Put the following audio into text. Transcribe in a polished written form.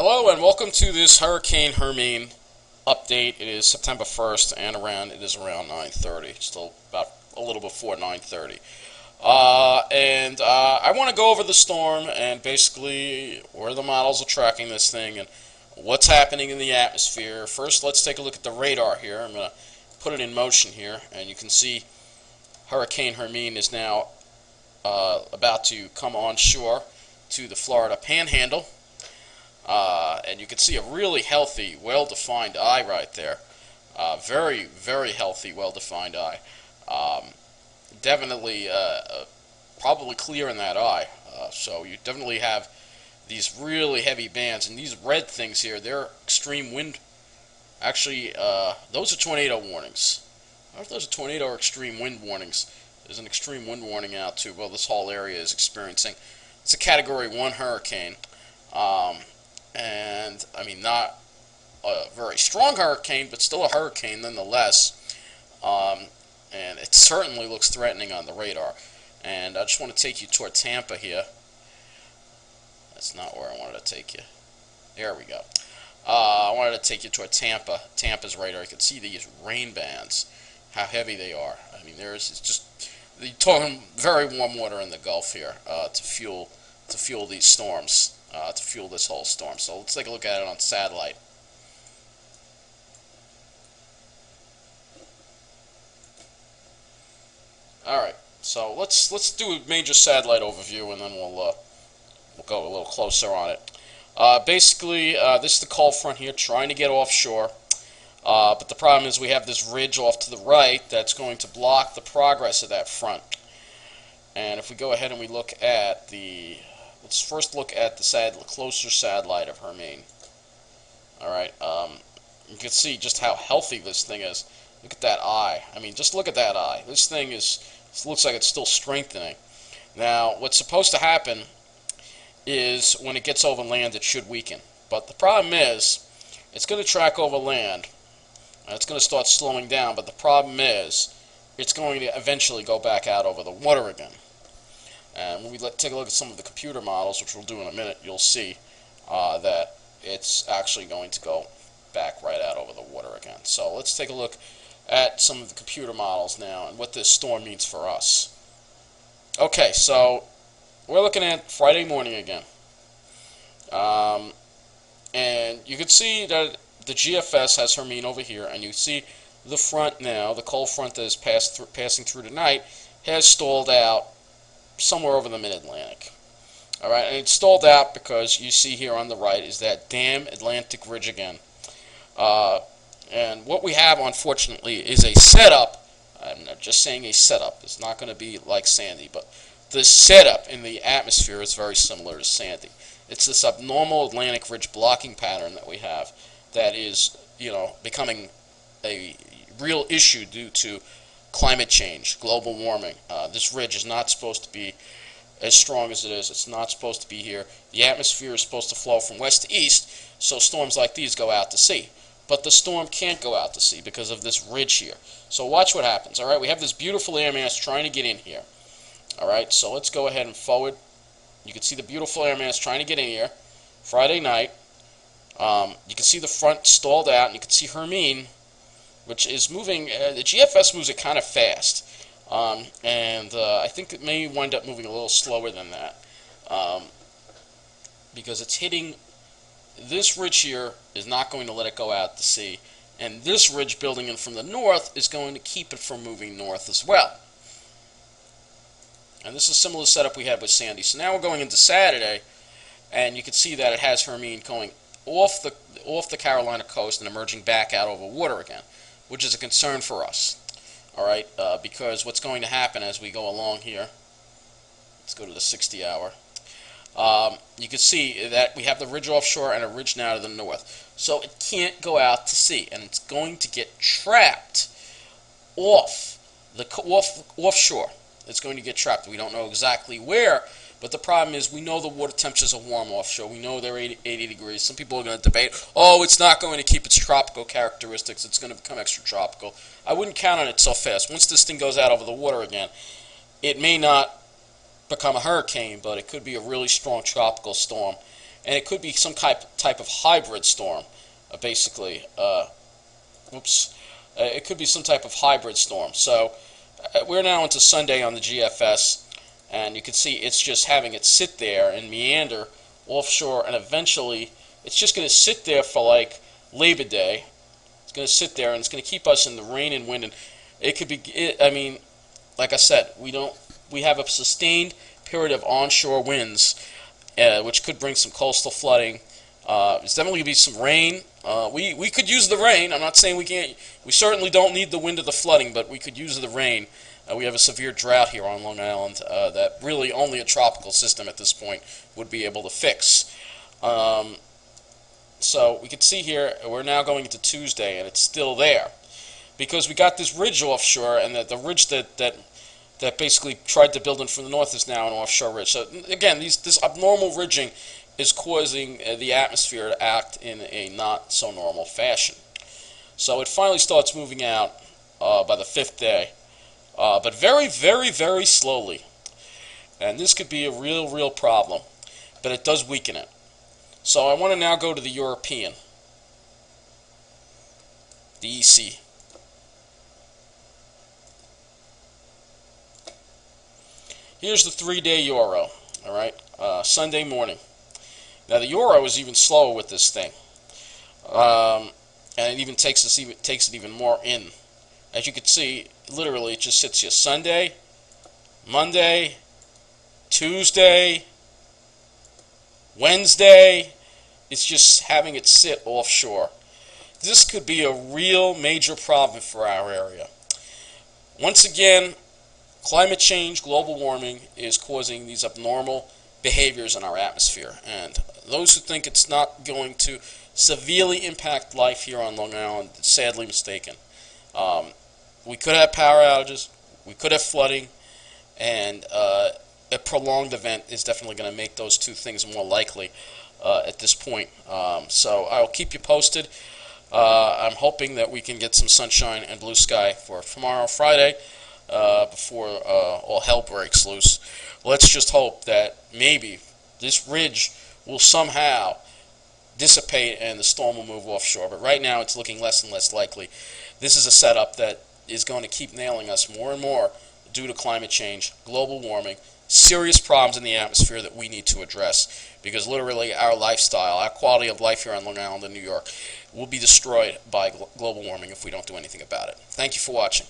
Hello and welcome to this Hurricane Hermine update. It is September 1st and it is around 9:30, still about a little before 9:30. I want to go over the storm and basically where the models are tracking this thing and what's happening in the atmosphere. First, let's take a look at the radar here. I'm going to put it in motion here, and you can see Hurricane Hermine is now about to come onshore to the Florida Panhandle. And you can see a really healthy, well-defined eye right there. Very, very healthy, well-defined eye. Definitely, probably clear in that eye. So you definitely have these really heavy bands. And these red things here, they're extreme wind. Actually, those are tornado warnings. I don't know if those are tornado or extreme wind warnings. There's an extreme wind warning out too. Well, this whole area is experiencing. It's a Category 1 hurricane. And I mean, not a very strong hurricane, but still a hurricane nonetheless. And it certainly looks threatening on the radar. And I just want to take you toward Tampa here. That's not where I wanted to take you. There we go. I wanted to take you toward Tampa. Tampa's radar. You can see these rain bands, how heavy they are. I mean, it's just you're talking very warm water in the Gulf here to fuel these storms. To fuel this whole storm. So let's take a look at it on satellite. Alright, so let's do a major satellite overview, and then we'll go a little closer on it. Basically, this is the cold front here trying to get offshore, but the problem is we have this ridge off to the right that's going to block the progress of that front. And if we go ahead and we look at the let's first look at the closer satellite of Hermine. Alright, you can see just how healthy this thing is. Look at that eye. I mean, just look at that eye. This thing looks like it's still strengthening. Now, what's supposed to happen is when it gets over land, it should weaken. But the problem is, it's going to track over land, and it's going to start slowing down. But the problem is, it's going to eventually go back out over the water again. And when we take a look at some of the computer models, which we'll do in a minute, you'll see that it's actually going to go back right out over the water again. So let's take a look at some of the computer models now and what this storm means for us. Okay, so we're looking at Friday morning again. And you can see that the GFS has Hermine over here, and you see the front now, the cold front that is passing through tonight, has stalled out somewhere over the mid-Atlantic. Alright, and it's stalled out because you see here on the right is that damn Atlantic ridge again. And what we have, unfortunately, is a setup. I'm not just saying a setup. It's not going to be like Sandy, but the setup in the atmosphere is very similar to Sandy. It's this abnormal Atlantic ridge blocking pattern that we have that is, becoming a real issue due to climate change, global warming. This ridge is not supposed to be as strong as it is. It's not supposed to be here. The atmosphere is supposed to flow from west to east, so storms like these go out to sea. But the storm can't go out to sea because of this ridge here. So watch what happens. All right, we have this beautiful air mass trying to get in here. All right, so let's go ahead and forward. You can see the beautiful air mass trying to get in here. Friday night. You can see the front stalled out, and you can see Hermine, which is moving. The GFS moves it kind of fast, and I think it may wind up moving a little slower than that, because it's hitting this ridge here is not going to let it go out to sea, and this ridge building in from the north is going to keep it from moving north as well. And this is a similar setup we had with Sandy. So now we're going into Saturday, and you can see that it has Hermine going off the Carolina coast and emerging back out over water again, which is a concern for us. All right, because what's going to happen as we go along here, let's go to the 60-hour, you can see that we have the ridge offshore and a ridge now to the north. So it can't go out to sea, and it's going to get trapped offshore. It's going to get trapped. We don't know exactly where, but the problem is we know the water temperatures are warm offshore. We know they're 80 degrees. Some people are going to debate, oh, it's not going to keep its tropical characteristics. It's going to become extra tropical. I wouldn't count on it so fast. Once this thing goes out over the water again, it may not become a hurricane, but it could be a really strong tropical storm. and it could be some type of hybrid storm, basically. It could be some type of hybrid storm. So we're now into Sunday on the GFS, and you can see it's just having it sit there and meander offshore, and eventually it's just going to sit there for like Labor Day. It's going to sit there, and it's going to keep us in the rain and wind. And it could be, I mean, like I said, we have a sustained period of onshore winds, which could bring some coastal flooding. There's definitely going to be some rain. We could use the rain. I'm not saying we can't. We certainly don't need the wind or the flooding, but we could use the rain. We have a severe drought here on Long Island that really only a tropical system at this point would be able to fix. So we can see here, we're now going into Tuesday, and it's still there. Because we got this ridge offshore, and the ridge that basically tried to build in from the north is now an offshore ridge. So again, this abnormal ridging is causing the atmosphere to act in a not so normal fashion. So it finally starts moving out by the 5th day, but very, very, very slowly. And this could be a real problem, but it does weaken it. So I want to now go to the European, the EC. Here's the 3-day euro, all right, Sunday morning. Now the euro is even slower with this thing, and it even takes it even more in. As you can see, literally it just sits here Sunday, Monday, Tuesday, Wednesday. It's just having it sit offshore. This could be a real major problem for our area. Once again, climate change, global warming is causing these abnormal behaviors in our atmosphere. And those who think it's not going to severely impact life here on Long Island are sadly mistaken. We could have power outages, we could have flooding, and a prolonged event is definitely going to make those two things more likely at this point. So I'll keep you posted. I'm hoping that we can get some sunshine and blue sky for tomorrow, Friday, before all hell breaks loose. Let's just hope that maybe this ridge will somehow dissipate and the storm will move offshore. But right now it's looking less and less likely. This is a setup that is going to keep nailing us more and more due to climate change, global warming, serious problems in the atmosphere that we need to address, because literally our lifestyle, our quality of life here on Long Island and New York will be destroyed by global warming if we don't do anything about it. Thank you for watching.